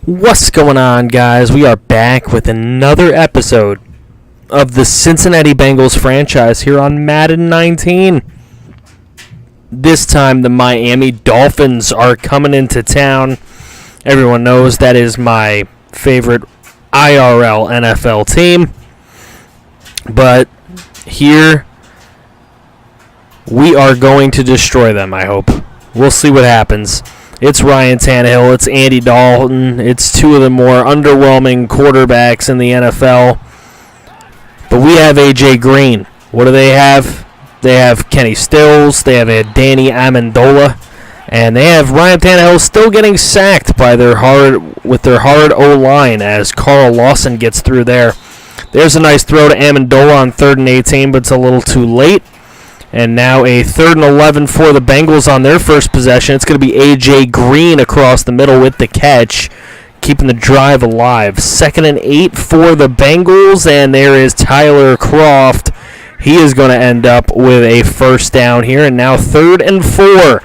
What's going on, guys? We are back with another episode of the Cincinnati Bengals franchise here on Madden 19. This time, the Miami Dolphins are coming into town. Everyone knows that is my favorite IRL NFL team. But here, we are going to destroy them, I hope. We'll see what happens. It's Ryan Tannehill, it's Andy Dalton, it's two of the more underwhelming quarterbacks in the NFL. But we have A.J. Green. What do they have? They have Kenny Stills, they have Danny Amendola, and they have Ryan Tannehill still getting sacked by their hard O-line as Carl Lawson gets through there. There's a nice throw to Amendola on 3rd and 18, but it's a little too late. And now a 3rd and 11 for the Bengals on their first possession. It's going to be A.J. Green across the middle with the catch, keeping the drive alive. 2nd and 8 for the Bengals, and there is Tyler Kroft. He is going to end up with a first down here, and now 3rd and 4.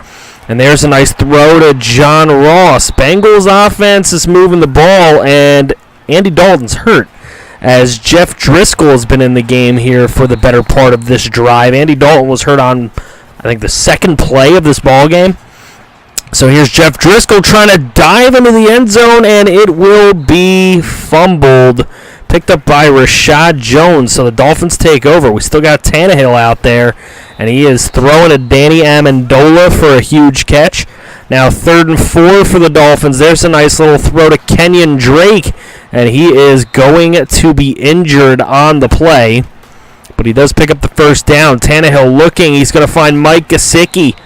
And there's a nice throw to John Ross. Bengals offense is moving the ball, and Andy Dalton's hurt, as Jeff Driscoll has been in the game here for the better part of this drive. Andy Dalton was hurt on, I think, the second play of this ball game. So here's Jeff Driscoll trying to dive into the end zone, and it will be fumbled. Picked up by Rashad Jones, so the Dolphins take over. We still got Tannehill out there, and he is throwing to Danny Amendola for a huge catch. Now 3rd and 4 for the Dolphins. There's a nice little throw to Kenyon Drake, and he is going to be injured on the play, but he does pick up the first down. Tannehill looking. He's going to find Mike Gesicki,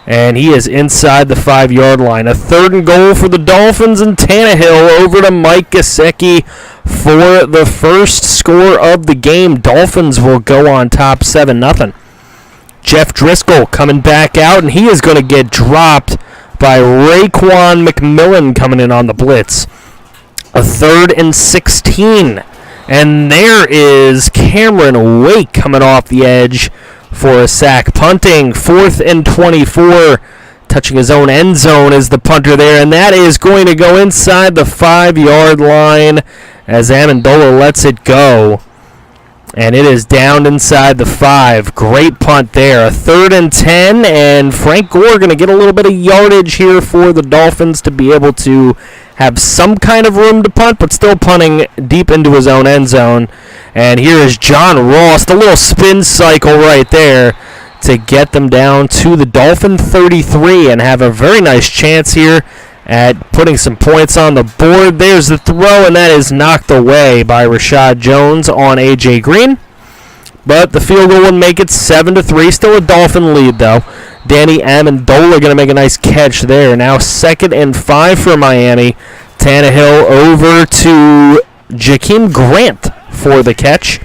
and he is inside the 5-yard line. A 3rd and goal for the Dolphins, and Tannehill over to Mike Gesicki for the first score of the game. Dolphins will go on top 7-0. Jeff Driscoll coming back out, and he is going to get dropped by Raekwon McMillan coming in on the blitz. A 3rd and 16. And there is Cameron Wake coming off the edge for a sack. Punting, 4th and 24. Touching his own end zone is the punter there. And that is going to go inside the 5-yard line as Amendola lets it go. And it is down inside the 5. Great punt there. A 3rd and 10. And Frank Gore going to get a little bit of yardage here for the Dolphins to be able to have some kind of room to punt, but still punting deep into his own end zone. And here is John Ross, the little spin cycle right there to get them down to the Dolphin 33 and have a very nice chance here at putting some points on the board. There's the throw, and that is knocked away by Rashad Jones on A.J. Green. But the field goal will make it 7-3. Still a Dolphin lead, though. Danny Amendola going to make a nice catch there. Now 2nd and 5 for Miami. Tannehill over to Jakeem Grant for the catch.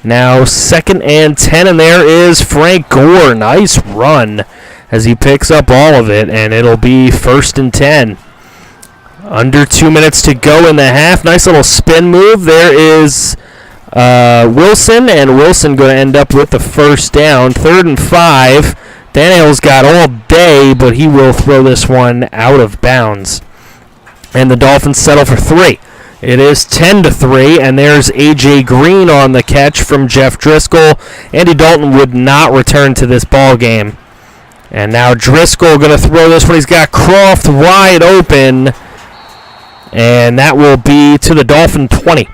Now 2nd and 10, and there is Frank Gore. Nice run as he picks up all of it, and it'll be 1st and 10. Under 2 minutes to go in the half. Nice little spin move. There is Wilson, and Wilson going to end up with the first down. 3rd and 5. Tannehill's got all day, but he will throw this one out of bounds. And the Dolphins settle for 3. It is 10-3, and there's A.J. Green on the catch from Jeff Driscoll. Andy Dalton would not return to this ball game. And now Driscoll going to throw this one. He's got Kroft wide open, and that will be to the Dolphin 20.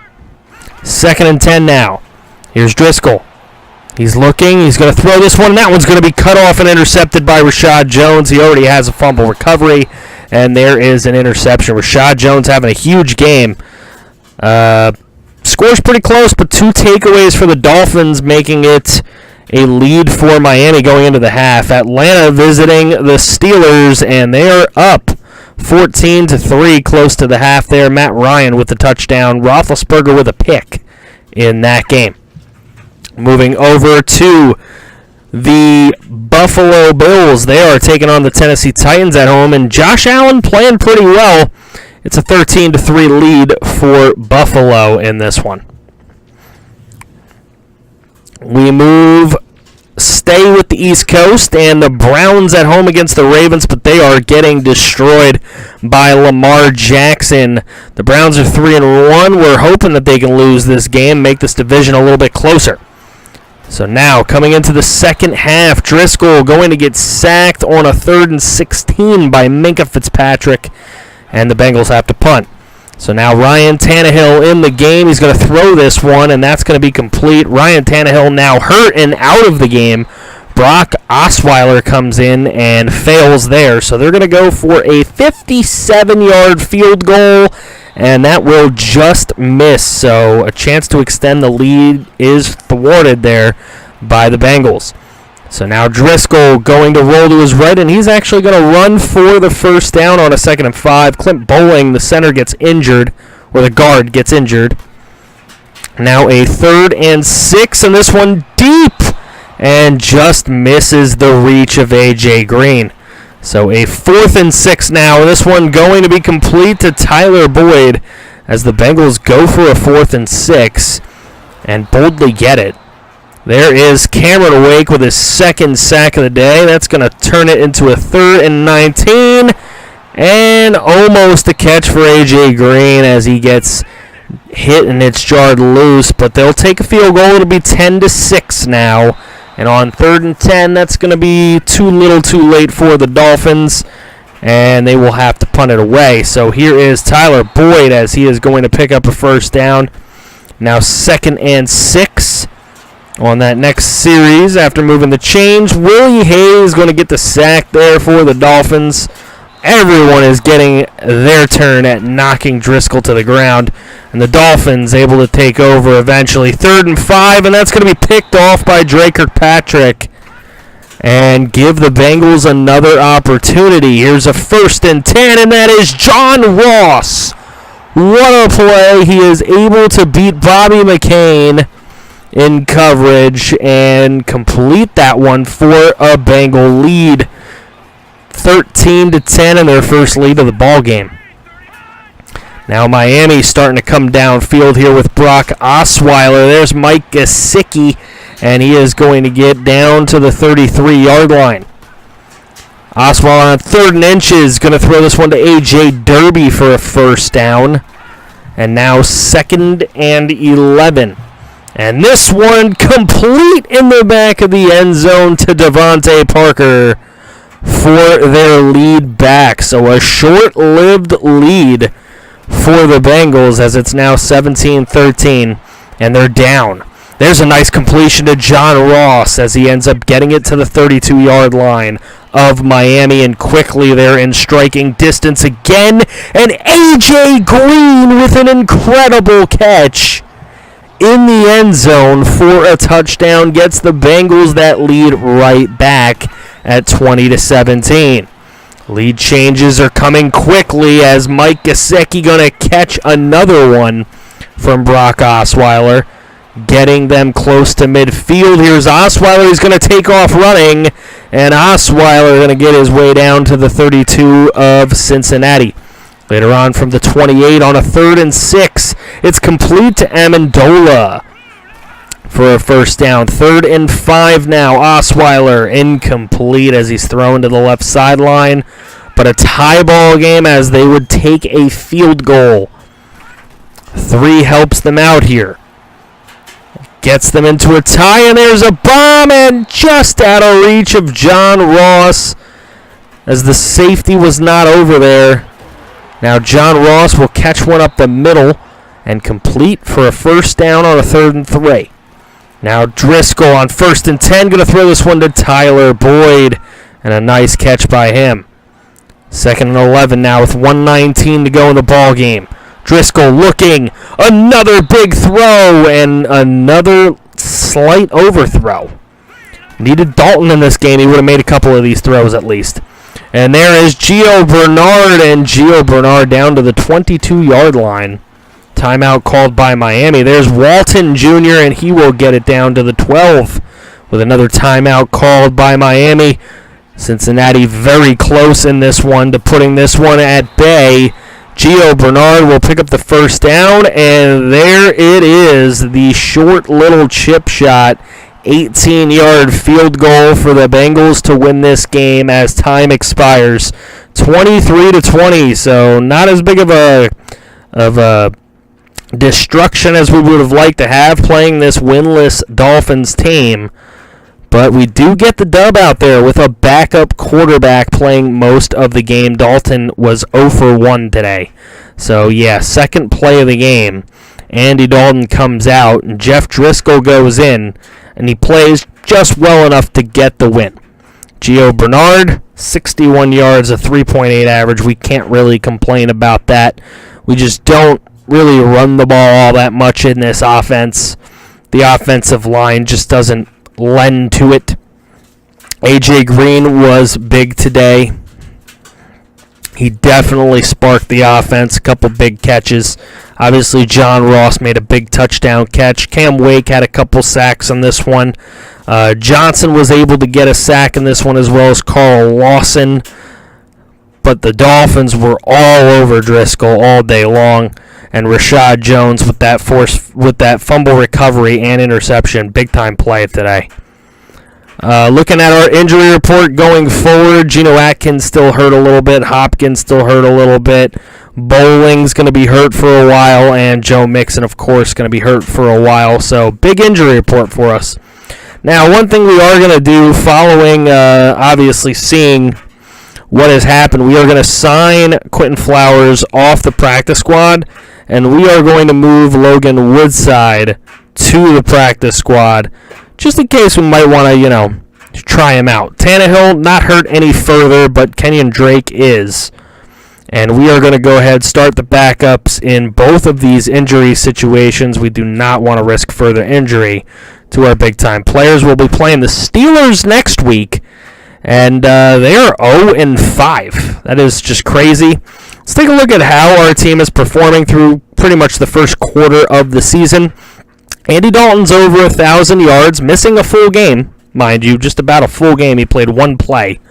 2nd and 10 now. Here's Driscoll. He's looking. He's going to throw this one. That one's going to be cut off and intercepted by Rashad Jones. He already has a fumble recovery, and there is an interception. Rashad Jones having a huge game. Score's pretty close, but 2 takeaways for the Dolphins, making it a lead for Miami going into the half. Atlanta visiting the Steelers, and they are up 14-3 close to the half there. Matt Ryan with the touchdown. Roethlisberger with a pick in that game. Moving over to the Buffalo Bills. They are taking on the Tennessee Titans at home, and Josh Allen playing pretty well. It's a 13-3 lead for Buffalo in this one. We move stay with the East Coast, and the Browns at home against the Ravens, but they are getting destroyed by Lamar Jackson. The Browns are 3-1. We're hoping that they can lose this game, make this division a little bit closer. So now, coming into the second half, Driscoll going to get sacked on a 3rd and 16 by Minkah Fitzpatrick, and the Bengals have to punt. So now Ryan Tannehill in the game. He's going to throw this one, and that's going to be complete. Ryan Tannehill now hurt and out of the game. Brock Osweiler comes in and fails there. So they're going to go for a 57-yard field goal, and that will just miss. So a chance to extend the lead is thwarted there by the Bengals. So now Driscoll going to roll to his right, and he's actually going to run for the first down on a 2nd and 5. Clint Bowling, the center, gets injured, or the guard gets injured. Now a 3rd and 6, and this one deep, and just misses the reach of A.J. Green. So a 4th and 6 now, and this one going to be complete to Tyler Boyd as the Bengals go for a 4th and 6 and boldly get it. There is Cameron Wake with his 2nd sack of the day. That's going to turn it into a 3rd and 19. And almost a catch for A.J. Green as he gets hit and it's jarred loose. But they'll take a field goal. It'll be 10-6 now. And on 3rd and 10, that's going to be too little too late for the Dolphins. And they will have to punt it away. So here is Tyler Boyd as he is going to pick up a first down. Now 2nd and 6. On that next series, after moving the chains, Willie Hayes going to get the sack there for the Dolphins. Everyone is getting their turn at knocking Driscoll to the ground. And the Dolphins able to take over eventually. 3rd and 5, and that's going to be picked off by Dre Kirkpatrick. And give the Bengals another opportunity. Here's a 1st and 10, and that is John Ross. What a play. He is able to beat Bobby McCain in coverage and complete that one for a Bengal lead. 13-10 in their first lead of the ball game. Now Miami starting to come downfield here with Brock Osweiler. There's Mike Gesicki, and he is going to get down to the 33-yard line. Osweiler on 3rd and inches, going to throw this one to A.J. Derby for a first down. And now 2nd and 11. And this one complete in the back of the end zone to Devontae Parker for their lead back. So a short-lived lead for the Bengals as it's now 17-13, and they're down. There's a nice completion to John Ross as he ends up getting it to the 32-yard line of Miami, and quickly they're in striking distance again. And A.J. Green with an incredible catch in the end zone for a touchdown gets the Bengals that lead right back at 20-17. Lead changes are coming quickly as Mike Gesicki going to catch another one from Brock Osweiler, getting them close to midfield. Here's Osweiler. He's going to take off running, and Osweiler going to get his way down to the 32 of Cincinnati. Later on from the 28 on a 3rd and 6. It's complete to Amendola for a first down. 3rd and 5 now. Osweiler incomplete as he's thrown to the left sideline. But a tie ball game as they would take a field goal. 3 helps them out here. Gets them into a tie, and there's a bomb, and just out of reach of John Ross as the safety was not over there. Now John Ross will catch one up the middle and complete for a first down on a 3rd and 3. Now Driscoll on 1st and 10, going to throw this one to Tyler Boyd, and a nice catch by him. 2nd and 11 now with 1:19 to go in the ball game. Driscoll looking, another big throw, and another slight overthrow. Needed Dalton in this game. He would have made a couple of these throws at least. And there is Gio Bernard, and Gio Bernard down to the 22-yard line. Timeout called by Miami. There's Walton Jr., and he will get it down to the 12 with another timeout called by Miami. Cincinnati very close in this one to putting this one at bay. Gio Bernard will pick up the first down, and there it is, the short little chip shot 18-yard field goal for the Bengals to win this game as time expires. 23-20, so not as big of a destruction as we would have liked to have playing this winless Dolphins team. But we do get the dub out there with a backup quarterback playing most of the game. Dalton was 0 for 1 today. So, yeah, second play of the game. Andy Dalton comes out, and Jeff Driscoll goes in, and he plays just well enough to get the win. Gio Bernard, 61 yards, a 3.8 average. We can't really complain about that. We just don't really run the ball all that much in this offense. The offensive line just doesn't lend to it. AJ Green was big today. He definitely sparked the offense. A couple big catches. Obviously, John Ross made a big touchdown catch. Cam Wake had a couple sacks on this one. Johnson was able to get a sack in this one as well as Carl Lawson. But the Dolphins were all over Driscoll all day long. And Rashad Jones with that fumble recovery and interception. Big-time play today. Looking at our injury report going forward, Geno Atkins still hurt a little bit. Hopkins still hurt a little bit. Bowling's going to be hurt for a while. And Joe Mixon, of course, going to be hurt for a while. So, big injury report for us. Now, one thing we are going to do following, obviously, seeing what has happened, we are going to sign Quentin Flowers off the practice squad. And we are going to move Logan Woodside to the practice squad, just in case we might want to, try him out. Tannehill not hurt any further, but Kenyon Drake is. And we are going to go ahead start the backups in both of these injury situations. We do not want to risk further injury to our big-time players. We'll be playing the Steelers next week, and they are 0-5. That is just crazy. Let's take a look at how our team is performing through pretty much the first quarter of the season. Andy Dalton's over 1,000 yards, missing a full game, mind you, just about a full game. He played one play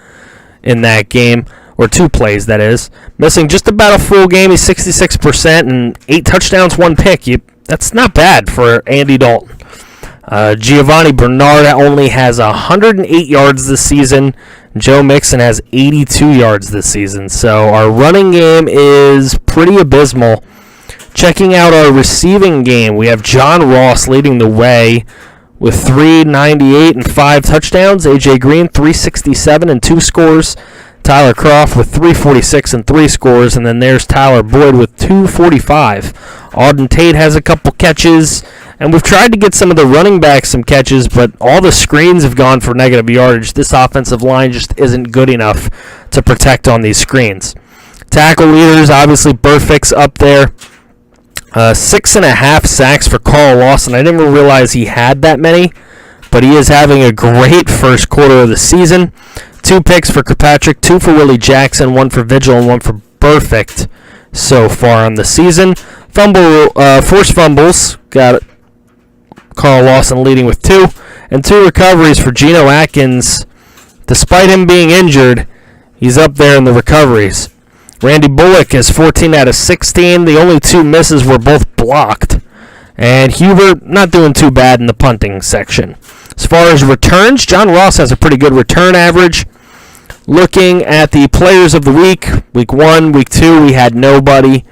in that game, or two plays, that is. Missing just about a full game. He's 66% and 8 touchdowns, 1 pick. That's not bad for Andy Dalton. Giovanni Bernard only has 108 yards this season. Joe Mixon has 82 yards this season. So our running game is pretty abysmal. Checking out our receiving game, we have John Ross leading the way with 398 and 5 touchdowns. AJ Green, 367 and 2 scores. Tyler Kroft with 346 and 3 scores. And then there's Tyler Boyd with 245. Auden Tate has a couple catches. And we've tried to get some of the running backs some catches, but all the screens have gone for negative yardage. This offensive line just isn't good enough to protect on these screens. Tackle leaders, obviously Burfict's up there. 6.5 sacks for Carl Lawson. I didn't even realize he had that many, but he is having a great first quarter of the season. 2 picks for Kirkpatrick, 2 for Willie Jackson, 1 for Vigil, and 1 for Burfict so far on the season. Forced fumbles, got it. Carl Lawson leading with 2, and 2 recoveries for Geno Atkins. Despite him being injured, he's up there in the recoveries. Randy Bullock is 14 out of 16. The only 2 misses were both blocked. And Hubert not doing too bad in the punting section. As far as returns, John Ross has a pretty good return average. Looking at the players of the week, week 1, week 2, we had nobody.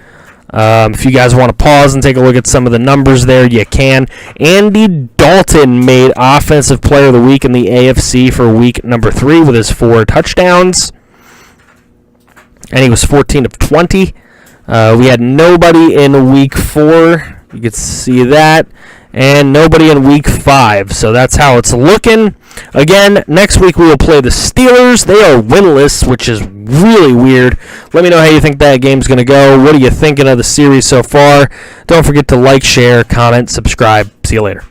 If you guys want to pause and take a look at some of the numbers there, you can. Andy Dalton made Offensive Player of the Week in the AFC for week number 3 with his 4 touchdowns. And he was 14 of 20. We had nobody in week 4. You can see that. And nobody in week 5. So that's how it's looking. Again, next week we will play the Steelers. They are winless, which is really weird. Let me know how you think that game's going to go. What are you thinking of the series so far? Don't forget to like, share, comment, subscribe. See you later.